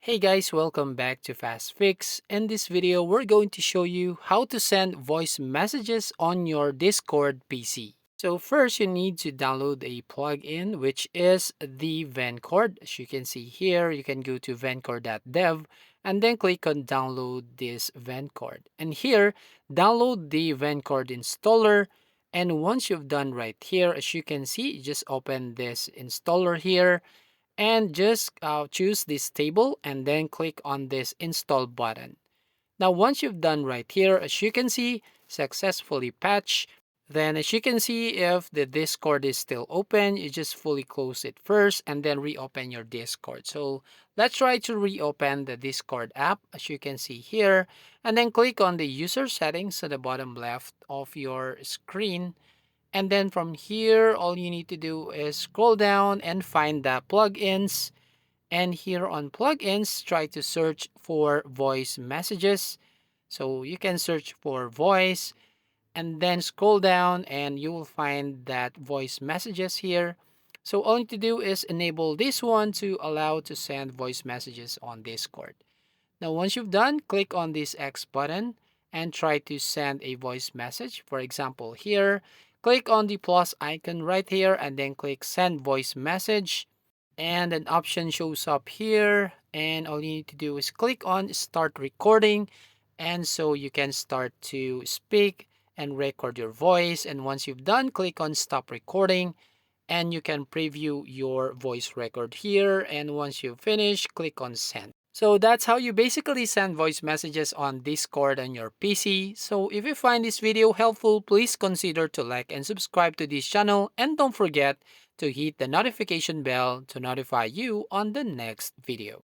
Hey guys, welcome back to Fast Fix. In this video, we're going to show you how to send voice messages on your Discord PC. So first, you need to download a plugin, which is the Vencord. As you can see here, you can go to vencord.dev and then click on download this Vencord. And here, download the Vencord installer. And once you've done right here, as you can see, just open this installer here and just choose this table and then click on this install button. Now, once you've done right here, as you can see, successfully patched. Then as you can see, if the Discord is still open, you just fully close it first and then reopen your Discord. So let's try to reopen the Discord app, as you can see here, and then click on the user settings at the bottom left of your screen. And then from here, all you need to do is scroll down and find the plugins. And here on plugins, try to search for voice messages. So you can search for voice and then scroll down and you will find that voice messages here. So all you need to do is enable this one to allow to send voice messages on Discord. Now, once you've done, click on this X button and try to send a voice message. For example, here, click on the plus icon right here and then click send voice message. And an option shows up here. And all you need to do is click on start recording. And so you can start to speak and record your voice. And once you've done, click on stop recording and you can preview your voice record here. And once you finish, click on send. So that's how you basically send voice messages on Discord on your PC. So if you find this video helpful, please consider to like and subscribe to this channel and don't forget to hit the notification bell to notify you on the next video.